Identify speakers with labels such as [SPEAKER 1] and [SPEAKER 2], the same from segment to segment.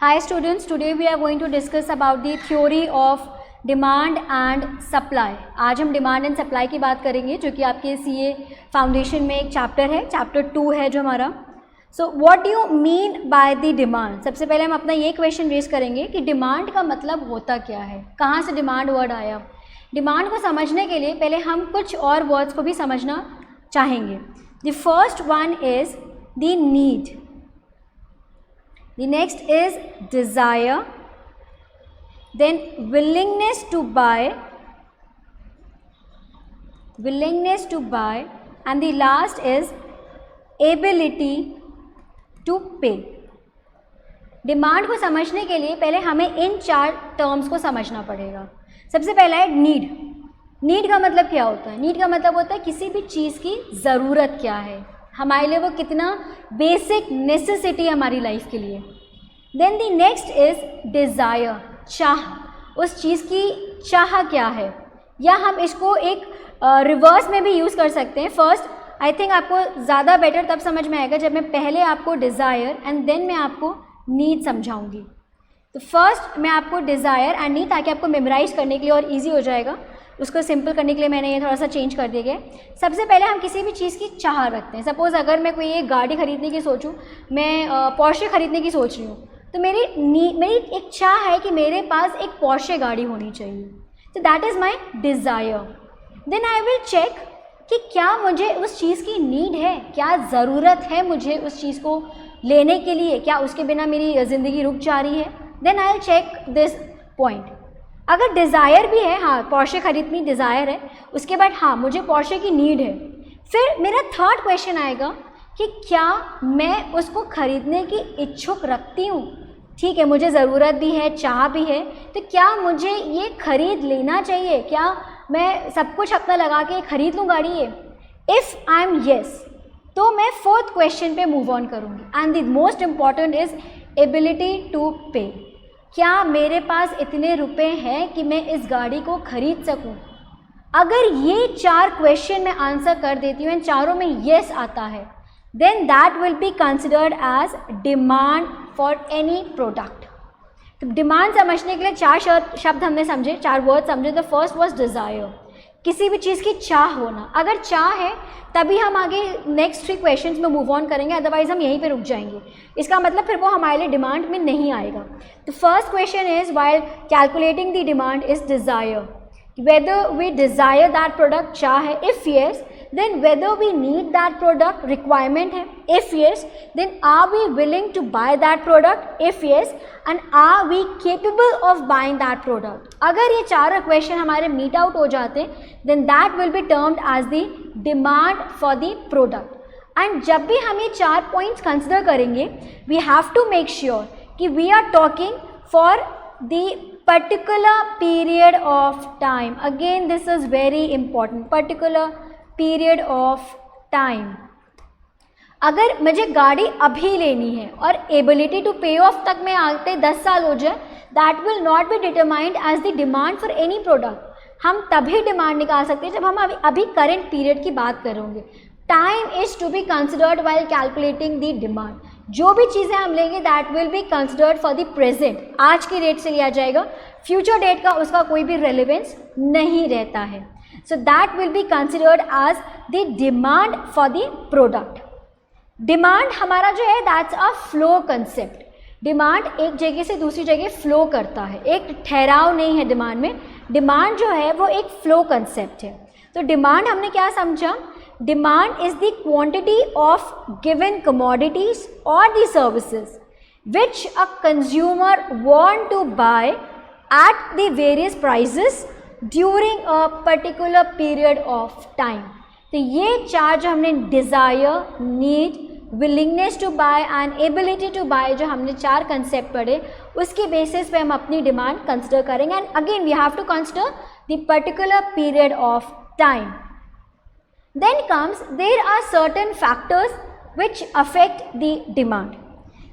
[SPEAKER 1] Hi students, today we are going to discuss about the theory of demand and supply. आज हम demand and supply की बात करेंगे जो कि आपके CA फाउंडेशन में एक चैप्टर है, चैप्टर 2 है जो हमारा. So what do you mean by the demand? सबसे पहले हम अपना ये क्वेश्चन रेज करेंगे कि डिमांड का मतलब होता क्या है, कहाँ से डिमांड वर्ड आया. डिमांड को समझने के लिए पहले हम कुछ और वर्ड्स को भी समझना चाहेंगे. The first one is the need. The next is desire, then willingness to buy, and the last is ability to pay. Demand को समझने के लिए पहले हमें इन चार टर्म्स को समझना पड़ेगा. सबसे पहला है नीड. नीड का मतलब क्या होता है? नीड का मतलब होता है किसी भी चीज़ की ज़रूरत क्या है, हमारे लिए वो कितना बेसिक नेसेसिटी है हमारी लाइफ के लिए. Then the next is desire, चाह. उस चीज़ की चाह क्या है, या हम इसको एक रिवर्स में भी यूज़ कर सकते हैं. फर्स्ट आई थिंक आपको ज़्यादा बेटर तब समझ में आएगा जब मैं पहले आपको डिज़ायर एंड देन मैं आपको नीड समझाऊंगी. तो फर्स्ट मैं आपको डिज़ायर एंड नीड, ताकि आपको मेमोराइज करने के लिए और इजी हो जाएगा, उसको सिंपल करने के लिए मैंने ये थोड़ा सा चेंज कर दिया गया. सबसे पहले हम किसी भी चीज़ की चाह रखते हैं. सपोज़ अगर मैं कोई एक गाड़ी खरीदने की सोचूं, मैं पोर्शे खरीदने की सोच रही हूँ, तो मेरी एक चाह है कि मेरे पास एक पोर्शे गाड़ी होनी चाहिए. तो that is my desire. Then I will check कि क्या मुझे उस चीज़ की नीड है, क्या ज़रूरत है मुझे उस चीज़ को लेने के लिए, क्या उसके बिना मेरी ज़िंदगी रुक जा रही है. Then I will check this point. अगर डिज़ायर भी है, हाँ पोर्शे खरीदनी डिज़ायर है, उसके बाद हाँ मुझे पोर्शे की नीड है, फिर मेरा थर्ड क्वेश्चन आएगा कि क्या मैं उसको खरीदने की इच्छुक रखती हूँ. ठीक है, मुझे ज़रूरत भी है, चाह भी है, तो क्या मुझे ये खरीद लेना चाहिए, क्या मैं सब कुछ अपना लगा के खरीद लूँ गाड़ी ये. इफ़ आई एम येस, तो मैं फोर्थ क्वेश्चन पे मूव ऑन करूँगी. And the most important is ability to pay. क्या मेरे पास इतने रुपए हैं कि मैं इस गाड़ी को खरीद सकूं. अगर ये चार क्वेश्चन में आंसर कर देती हूँ एंड चारों में येस आता है, then that will be considered as demand for any product. तो डिमांड समझने के लिए चार शब्द हमने समझे, चार वर्ड समझे. द फर्स्ट वॉज डिज़ायर, किसी भी चीज़ की चाह होना. अगर चाह है तभी हम आगे नेक्स्ट 3 क्वेश्चंस में मूव ऑन करेंगे, अदरवाइज हम यहीं पे रुक जाएंगे. इसका मतलब फिर वो हमारे लिए डिमांड में नहीं आएगा. The first question is while calculating the demand is desire, whether we desire that product, चाह है. If yes, then whether we need that product, requirement है. If yes, then are we willing to buy that product? If yes, and are we capable of buying that product? अगर ये चार question हमारे meet out हो जाते हैं, then that will be termed as the demand for the product. And जब भी हम ये चार पॉइंट्स कंसिडर करेंगे, we have to make sure कि we are talking for the particular period of time. Again, this is very important. Particular period of time. अगर मुझे गाड़ी अभी लेनी है और एबिलिटी टू पे ऑफ तक में आते 10 साल हो जाए, that will not be determined as the demand for any product. हम तभी डिमांड निकाल सकते हैं जब हम अभी करंट पीरियड की बात करेंगे. Time is to be considered while calculating the demand. जो भी चीज़ें हम लेंगे that will be considered for the present, आज की डेट से लिया जाएगा. फ्यूचर डेट का उसका कोई भी रेलिवेंस नहीं रहता है. So that will be considered as the demand for the product. Demand हमारा जो है that's a flow concept. Demand एक जगह से दूसरी जगह flow करता है, एक ठहराव नहीं है डिमांड में. डिमांड जो है वो एक flow concept है. तो डिमांड हमने क्या समझा? Demand is the quantity of given commodities or the services which a consumer want to buy at the various prices during a particular period of time. तो ये चार जो हमने desire, need, willingness to buy and ability to buy, जो हमने चार concept पढ़े, उसकी बेसिस पे हम अपनी डिमांड कंसिडर करेंगे. And again we have to consider the particular period of time. Then comes there are certain factors which affect the demand.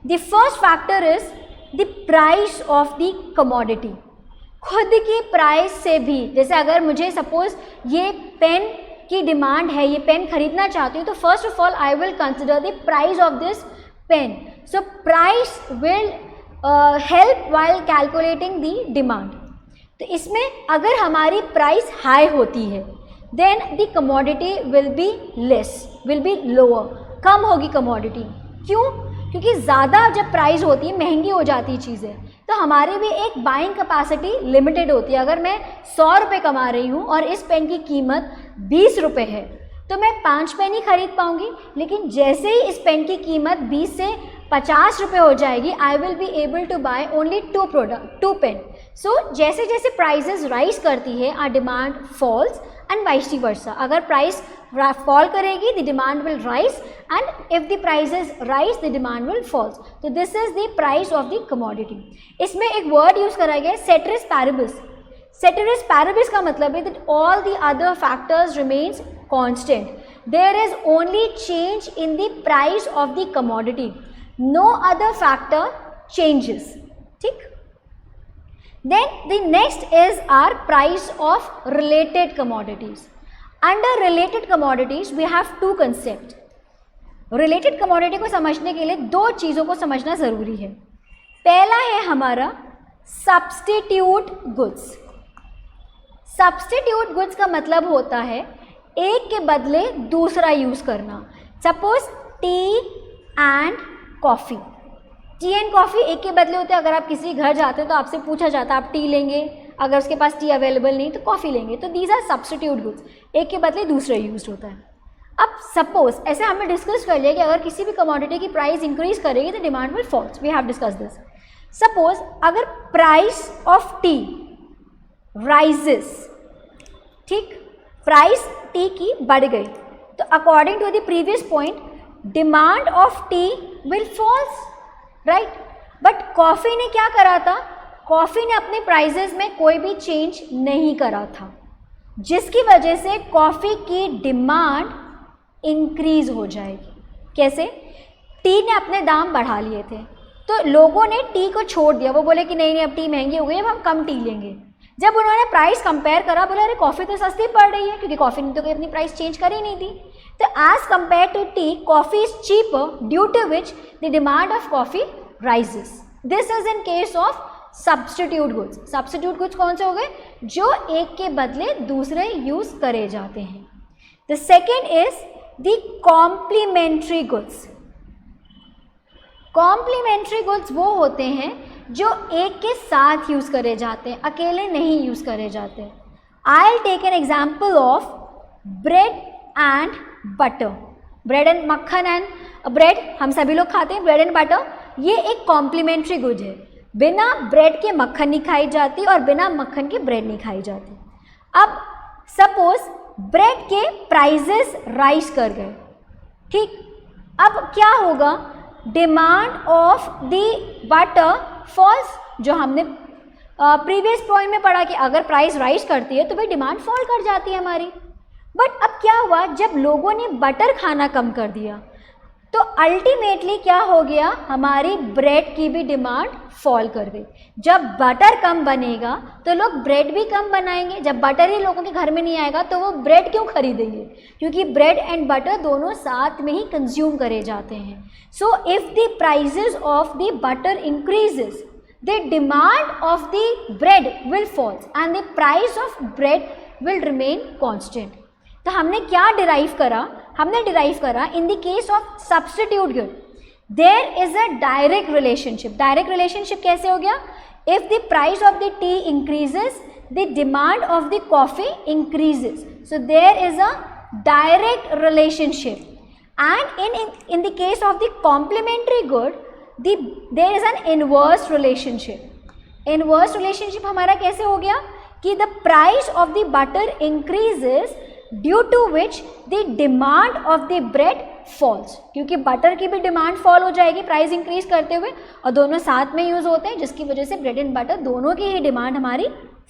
[SPEAKER 1] The first factor is the price of the commodity. खुद की price से भी, जैसे अगर मुझे suppose ये pen की demand है, ये पेन खरीदना चाहती हूँ, तो first of all I will consider the price of this pen. So price will help while calculating the demand. तो इसमें अगर हमारी प्राइस हाई होती है then the commodity will be less, will be lower, कम होगी कमोडिटी। क्यों? क्योंकि ज़्यादा जब प्राइस होती है, महंगी हो जाती है चीज़ें, तो हमारी भी एक बाइंग कैपेसिटी लिमिटेड होती है। अगर मैं 100 रुपये कमा रही हूँ और इस पेन की कीमत 20 रुपये है तो मैं 5 पेन ही खरीद पाऊँगी, लेकिन जैसे ही इस पेन की कीमत 20 से 50 रुपये हो जाएगी, I will be able to buy only 2 pen. So जैसे जैसे प्राइजेस राइज करती है are demand falls and vice versa. अगर प्राइस फॉल करेगी the demand will rise, and if the prices rise the demand will falls. तो this is the price of the commodity. इसमें एक word use करा गया है सेटरिस पैरिबिस। सेटरिस पैरिबिस का मतलब है that all the other factors remains constant, there is only change in the price of the commodity, no other factor changes. ठीक। Then the next is our price of related commodities. Under related commodities we have two concepts. Related commodity को समझने के लिए दो चीज़ों को समझना ज़रूरी है। पहला है हमारा substitute goods। Substitute goods का मतलब होता है एक के बदले दूसरा यूज़ करना। Suppose tea and coffee। T and coffee एक के बदले होते हैं। अगर आप किसी घर जाते हैं तो आपसे पूछा जाता है आप टी लेंगे, अगर उसके पास टी अवेलेबल नहीं तो कॉफ़ी लेंगे। तो दीज आर सब्स्टिट्यूट गुड्स, एक के बदले दूसरा यूज होता है। अब सपोज ऐसे हमने डिस्कस कर लिया कि अगर किसी भी कमोडिटी की प्राइस इंक्रीज करेगी तो demand will falls, we have discuss this. Suppose अगर प्राइस ऑफ टी राइजेस, ठीक, प्राइस टी की बढ़ गई तो according to the previous point demand of tea will falls, right. But coffee ने क्या करा था? कॉफ़ी ने अपने प्राइजेस में कोई भी चेंज नहीं करा था, जिसकी वजह से कॉफ़ी की डिमांड इंक्रीज हो जाएगी। कैसे? टी ने अपने दाम बढ़ा लिए थे तो लोगों ने टी को छोड़ दिया, वो बोले कि नहीं अब टी महंगी हो गई, अब हम कम टी लेंगे। जब उन्होंने प्राइस कंपेयर करा बोला अरे कॉफ़ी तो सस्ती पड़ रही है, क्योंकि कॉफ़ी ने तो कोई अपनी प्राइस चेंज करी नहीं थी। तो as compare to tea coffee is cheaper due to which the demand of coffee rises. This is in case of substitute goods. Substitute goods कौन से हो गए? जो एक के बदले दूसरे यूज करे जाते हैं। The second is the complementary goods. Complementary goods वो होते हैं जो एक के साथ यूज करे जाते हैं, अकेले नहीं यूज करे जाते। I will take an example of bread and butter. Bread and मक्खन एंड ब्रेड हम सभी लोग खाते हैं, ब्रेड एंड बटर ये एक कॉम्प्लीमेंट्री गुड है। बिना ब्रेड के मक्खन नहीं खाई जाती और बिना मक्खन के ब्रेड नहीं खाई जाती। अब सपोज ब्रेड के प्राइजेस राइज कर गए, ठीक, अब क्या होगा? Demand of the butter falls. जो हमने प्रीवियस पॉइंट में पढ़ा कि अगर प्राइस राइज करती है तो भाई डिमांड फॉल कर जाती है हमारी। बट अब क्या हुआ? जब लोगों ने बटर खाना कम कर दिया तो अल्टीमेटली क्या हो गया? हमारी ब्रेड की भी डिमांड फॉल कर गई। जब बटर कम बनेगा तो लोग ब्रेड भी कम बनाएंगे। जब बटर ही लोगों के घर में नहीं आएगा तो वो ब्रेड क्यों खरीदेंगे? क्योंकि ब्रेड एंड बटर दोनों साथ में ही कंज्यूम करे जाते हैं। So if the prices of the butter increases the demand of the bread will falls and the price of bread will remain constant. तो हमने क्या डिराइव करा? हमने डिराइव करा in the case of substitute good there is a direct relationship. Direct relationship कैसे हो गया? If the price of the tea increases the demand of the coffee increases, so there is a direct relationship. And in the case of the complementary good there is an inverse relationship. Inverse relationship हमारा कैसे हो गया कि the price of the butter increases due to which the demand of the bread falls. क्योंकि butter की भी demand fall हो जाएगी प्राइस इंक्रीज करते हुए और दोनों साथ में यूज होते हैं, जिसकी वजह से ब्रेड एंड बटर दोनों की ही डिमांड हमारी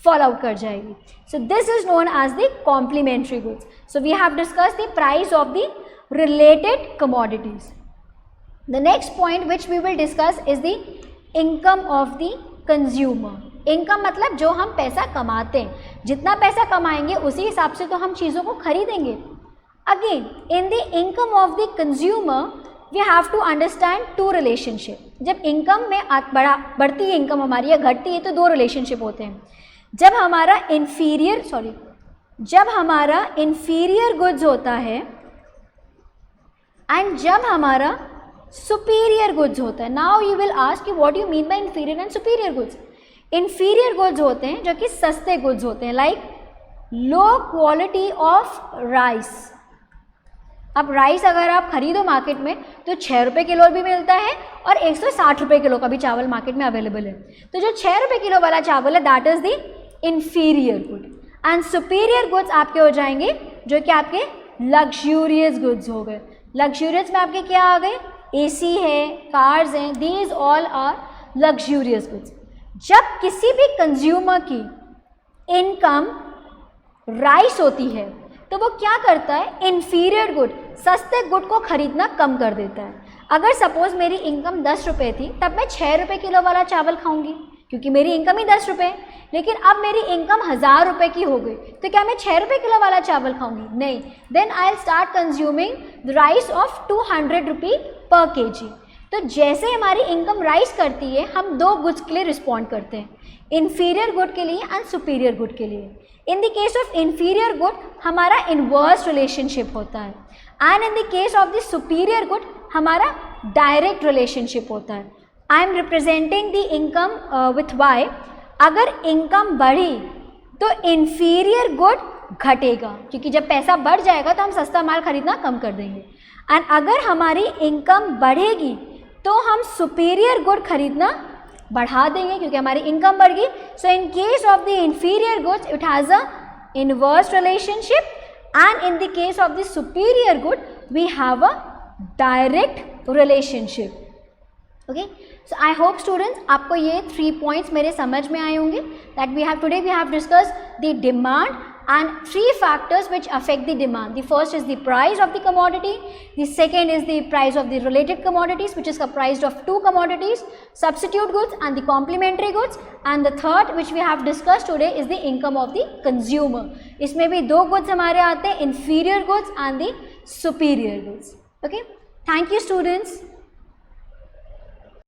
[SPEAKER 1] फॉल आउट कर जाएगी। So this is known as the complementary goods. So we have discussed the price of the related commodities. The next point which we will discuss is the income of the consumer. Income मतलब जो हम पैसा कमाते हैं, जितना पैसा कमाएंगे उसी हिसाब से तो हम चीज़ों को खरीदेंगे। Again, in the income of the consumer we have to understand to relationship. जब इनकम में बढ़ती है इनकम हमारी या घटती है तो दो रिलेशनशिप होते हैं. जब हमारा इन्फीरियर गुड्स होता है एंड जब हमारा सुपीरियर गुड्स होता है. नाउ यू विल आस्क कि what you mean by inferior and superior goods. Inferior goods होते हैं जो कि सस्ते गुड्स होते हैं, like low quality of rice. अब राइस अगर आप खरीदो मार्केट में तो 6 रुपये किलो भी मिलता है और 160 रुपये किलो का भी चावल मार्केट में अवेलेबल है. तो जो 6 रुपये किलो वाला चावल है that is the inferior good. And superior goods आपके हो जाएंगे जो कि आपके लग्जूरियस गुड्स हो गए. लग्जूरियस में आपके क्या आ गए, एसी है, कार्स हैं, these all are luxurious goods. जब किसी भी कंज्यूमर की इनकम राइस होती है तो वो क्या करता है, इन्फीरियर गुड, सस्ते गुड को खरीदना कम कर देता है. अगर सपोज मेरी इनकम 10 रुपये थी तब मैं 6 रुपये किलो वाला चावल खाऊंगी क्योंकि मेरी इनकम ही 10 रुपये है. लेकिन अब मेरी इनकम 1000 रुपये की हो गई तो क्या मैं 6 रुपये किलो वाला चावल खाऊंगी, नहीं. Then I will start consuming the rice of 200 rupee per KG. तो जैसे हमारी इनकम राइस करती है हम दो गुड्स के लिए रिस्पॉन्ड करते हैं, इन्फीरियर गुड के लिए एंड सुपीरियर गुड के लिए. In the case of inferior good हमारा इनवर्स रिलेशनशिप होता है and in the case of the superior good हमारा डायरेक्ट रिलेशनशिप होता है. I am representing the income with Y. अगर इनकम बढ़ी तो इन्फीरियर गुड घटेगा क्योंकि जब पैसा बढ़ जाएगा तो हम सस्ता माल खरीदना कम कर देंगे. एंड अगर हमारी इनकम बढ़ेगी तो हम सुपीरियर गुड खरीदना बढ़ा देंगे क्योंकि हमारी इनकम बढ़ गई. So in case of the inferior goods it has a inverse relationship and in the case of the superior good we have a direct relationship. Okay, so I hope students आपको ये 3 points मेरे समझ में आए होंगे. That we have discuss the demand and 3 factors which affect the demand. The first is the price of the commodity, the second is the price of the related commodities which is comprised of 2 commodities, substitute goods and the complementary goods, and the third which we have discussed today is the income of the consumer. इसमें भी 2 goods हमारे आते हैं, inferior goods and the superior goods. Okay, thank you students.